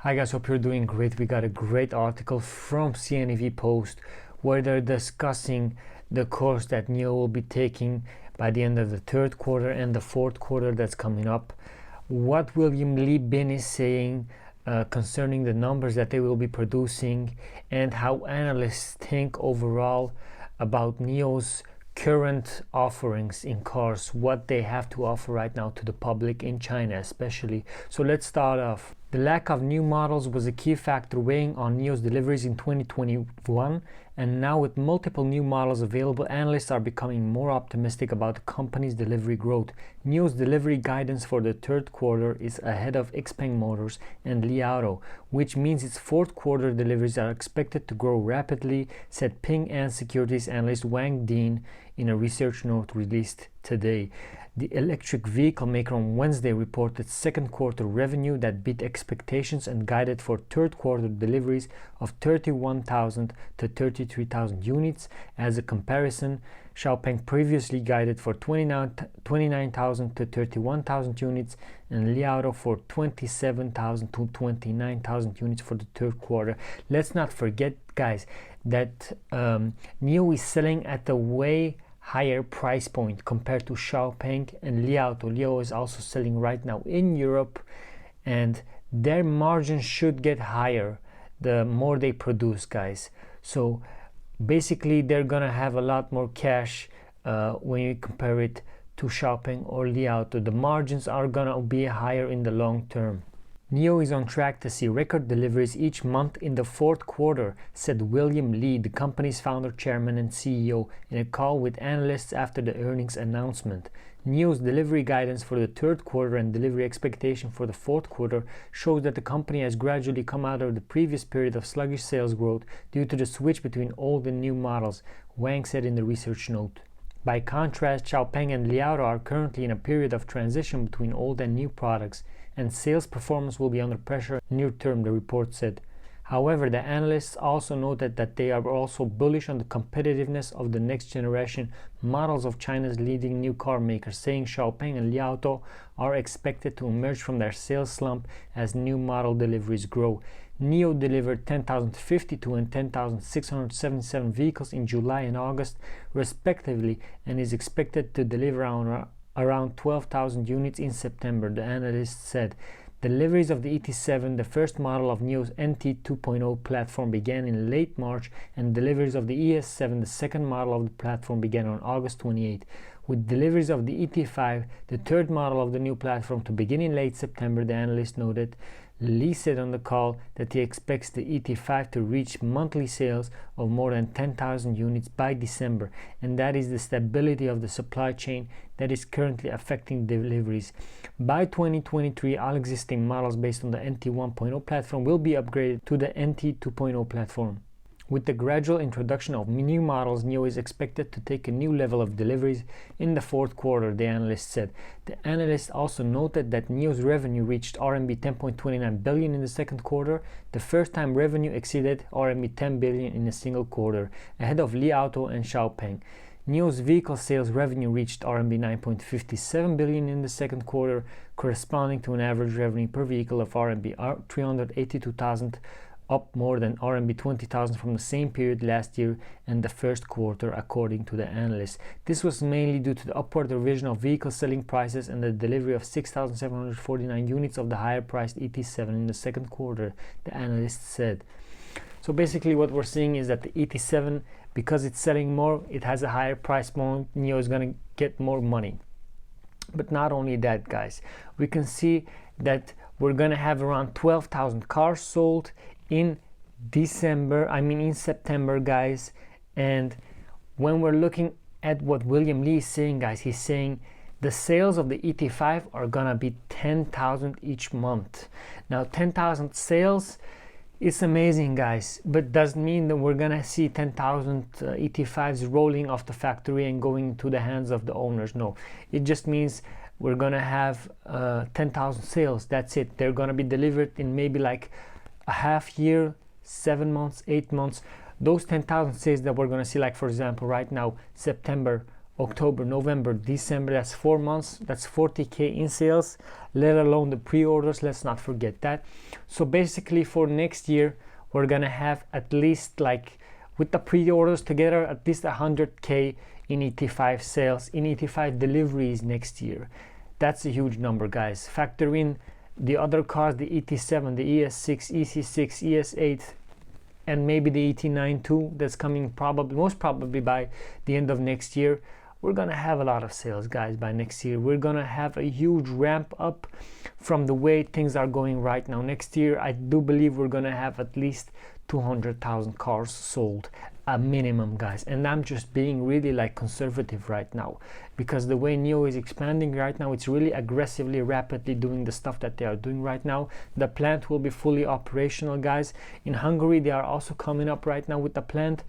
Hi guys, hope you're doing great. We got a great article from CNEV Post where they're discussing the course that NIO will be taking by the end of the third quarter and the fourth quarter that's coming up. What William Lee Bin is saying concerning the numbers that they will be producing and how analysts think overall about NIO's current offerings in cars, what they have to offer right now to the public in China especially. So let's start off. The lack of new models was a key factor weighing on NIO's deliveries in 2021, and now with multiple new models available, analysts are becoming more optimistic about the company's delivery growth. NIO's delivery guidance for the third quarter is ahead of XPeng Motors and Li Auto, which means its fourth quarter deliveries are expected to grow rapidly, said Ping An Securities analyst Wang Dean in a research note released today. The electric vehicle maker on Wednesday reported second quarter revenue that beat expectations and guided for third quarter deliveries of 31,000 to 33,000 units. As a comparison, Xiaopeng previously guided for 29,000 to 31,000 units and Li Auto for 27,000 to 29,000 units for the third quarter. Let's not forget, guys, that NIO is selling at a way higher price point compared to Xiaopeng and Li Auto. Li Auto is also selling right now in Europe, and their margins should get higher the more they produce, guys. So basically they're gonna have a lot more cash when you compare it to Xiaopeng or Li Auto. The margins are gonna be higher in the long term. NIO is on track to see record deliveries each month in the fourth quarter, said William Lee, the company's founder, chairman, and CEO, in a call with analysts after the earnings announcement. NIO's delivery guidance for the third quarter and delivery expectation for the fourth quarter shows that the company has gradually come out of the previous period of sluggish sales growth due to the switch between old and new models, Wang said in the research note. By contrast, Xiaopeng and Li Auto are currently in a period of transition between old and new products, and sales performance will be under pressure near term, the report said. However, the analysts also noted that they are also bullish on the competitiveness of the next generation models of China's leading new car makers, saying Xiaopeng and Li Auto are expected to emerge from their sales slump as new model deliveries grow. NIO delivered 10,052 and 10,677 vehicles in July and August, respectively, and is expected to deliver around 12,000 units in September, the analyst said. Deliveries of the ET5, the first model of NIO's NT 2.0 platform, began in late March, and deliveries of the ES7, the second model of the platform, began on August 28. With deliveries of the ET5, the third model of the new platform, to begin in late September, the analyst noted. Lee said on the call that he expects the ET5 to reach monthly sales of more than 10,000 units by December, and that is the stability of the supply chain that is currently affecting deliveries. By 2023, all existing models based on the NT 1.0 platform will be upgraded to the NT 2.0 platform. With the gradual introduction of new models, NIO is expected to take a new level of deliveries in the fourth quarter, the analyst said. The analyst also noted that NIO's revenue reached RMB 10.29 billion in the second quarter, the first time revenue exceeded RMB 10 billion in a single quarter, ahead of Li Auto and Xiaopeng. NIO's vehicle sales revenue reached RMB 9.57 billion in the second quarter, corresponding to an average revenue per vehicle of RMB 382,000, up more than RMB 20,000 from the same period last year and the first quarter, according to the analyst. This was mainly due to the upward revision of vehicle selling prices and the delivery of 6,749 units of the higher-priced ET7 in the second quarter, the analyst said. So basically what we're seeing is that the ET7, because it's selling more, it has a higher price point, NIO is going to get more money. But not only that, guys, we can see that we're going to have around 12,000 cars sold in September, guys. And when we're looking at what William Lee is saying, guys, he's saying the sales of the ET5 are gonna be 10,000 each month. Now 10,000 sales is amazing, guys, but doesn't mean that we're gonna see 10,000 ET5s rolling off the factory and going into the hands of the owners. No, it just means we're gonna have 10,000 sales. That's it. They're gonna be delivered in maybe like a half year, 7 months, 8 months. Those 10,000 sales that we're going to see, like for example right now, September, October, November, December, that's 4 months, that's 40k in sales, let alone the pre-orders, let's not forget that. So basically for next year we're gonna have at least, like, with the pre-orders together, at least 100k in ET5 sales, in ET5 deliveries next year. That's a huge number, guys. Factor in the other cars, the ET7, the ES6, EC6, ES8, and maybe the ET9 too, that's coming most probably by the end of next year. We're gonna have a lot of sales, guys, by next year. We're gonna have a huge ramp up from the way things are going right now. Next year, I do believe we're gonna have at least 200,000 cars sold, a minimum, guys. And I'm just being really, like, conservative right now, because the way NIO is expanding right now, it's really aggressively, rapidly doing the stuff that they are doing right now. The plant will be fully operational, guys. In Hungary, they are also coming up right now with the plant.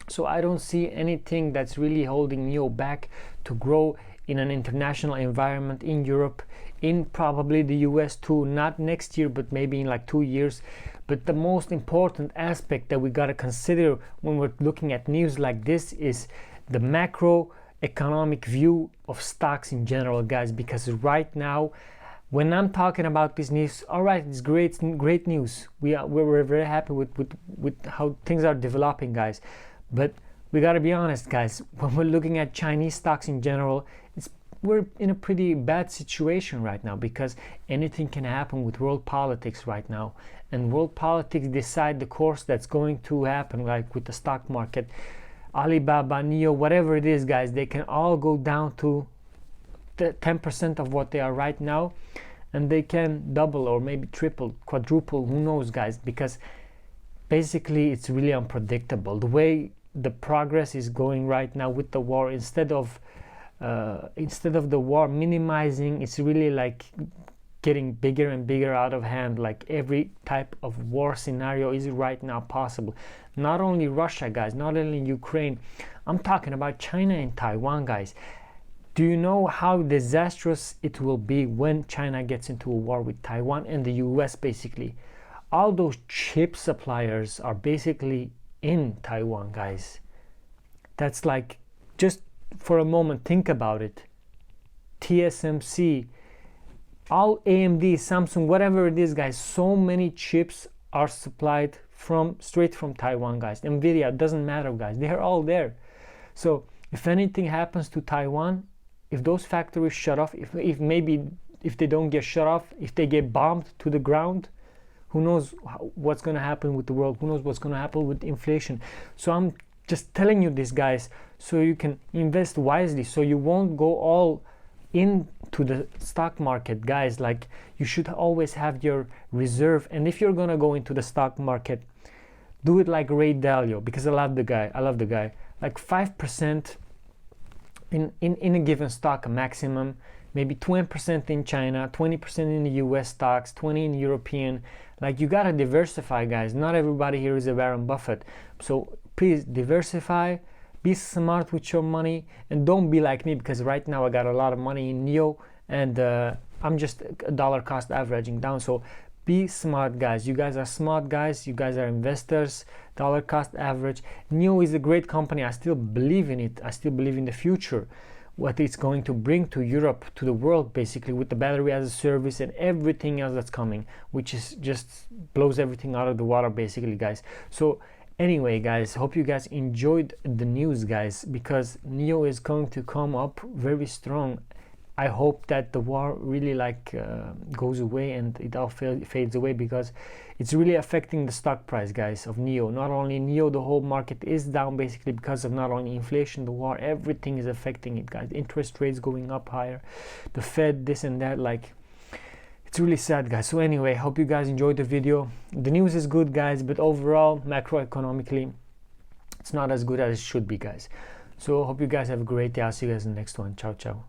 So I don't see anything that's really holding NIO back to grow in an international environment, in Europe, in probably the US too, not next year, but maybe in like 2 years. But the most important aspect that we got to consider when we're looking at news like this is the macroeconomic view of stocks in general, guys, because right now, when I'm talking about this news, all right, it's great news. We're very happy with how things are developing, guys. But we got to be honest, guys, when we're looking at Chinese stocks in general, we're in a pretty bad situation right now, because anything can happen with world politics right now, and world politics decide the course that's going to happen, like with the stock market. Alibaba, NIO, whatever it is, guys, they can all go down to 10% of what they are right now, and they can double or maybe triple, quadruple, who knows, guys, because basically it's really unpredictable the way the progress is going right now with the war. Instead of the war minimizing, it's really like getting bigger and bigger out of hand. Like every type of war scenario is right now possible. Not only Russia, guys, not only Ukraine, I'm talking about China and Taiwan, guys. Do you know how disastrous it will be when China gets into a war with Taiwan and the US? Basically all those chip suppliers are basically in Taiwan, guys. That's like, just for a moment, think about it. TSMC, all AMD, Samsung, whatever it is, guys, so many chips are supplied straight from Taiwan, guys. Nvidia, doesn't matter, guys, they are all there. So if anything happens to Taiwan, if those factories shut off, if they don't get shut off, if they get bombed to the ground, who knows what's going to happen with the world? Who knows what's going to happen with inflation? So I'm just telling you this, guys, so you can invest wisely, so you won't go all into the stock market, guys. Like, you should always have your reserve. And if you're going to go into the stock market, do it like Ray Dalio, because I love the guy. Like 5% in a given stock, a maximum. Maybe 20% in China, 20% in the US stocks, 20% in European. Like, you gotta diversify, guys. Not everybody here is a Warren Buffett. So please diversify, be smart with your money, and don't be like me, because right now I got a lot of money in NIO, and I'm just dollar cost averaging down. So be smart, guys. You guys are smart, guys. You guys are investors. Dollar cost average. NIO is a great company. I still believe in it. I still believe in the future, what it's going to bring to Europe, to the world, basically, with the battery as a service and everything else that's coming, which is just blows everything out of the water, basically, guys. So anyway, guys, hope you guys enjoyed the news, guys, because NIO is going to come up very strong. I hope that the war really goes away and it all fades away, because it's really affecting the stock price, guys, of NIO. Not only NIO, the whole market is down basically because of not only inflation, the war, everything is affecting it, guys. Interest rates going up higher, the Fed, this and that. Like, it's really sad, guys. So anyway, hope you guys enjoyed the video. The news is good, guys, but overall, macroeconomically, it's not as good as it should be, guys. So hope you guys have a great day. I'll see you guys in the next one. Ciao, ciao.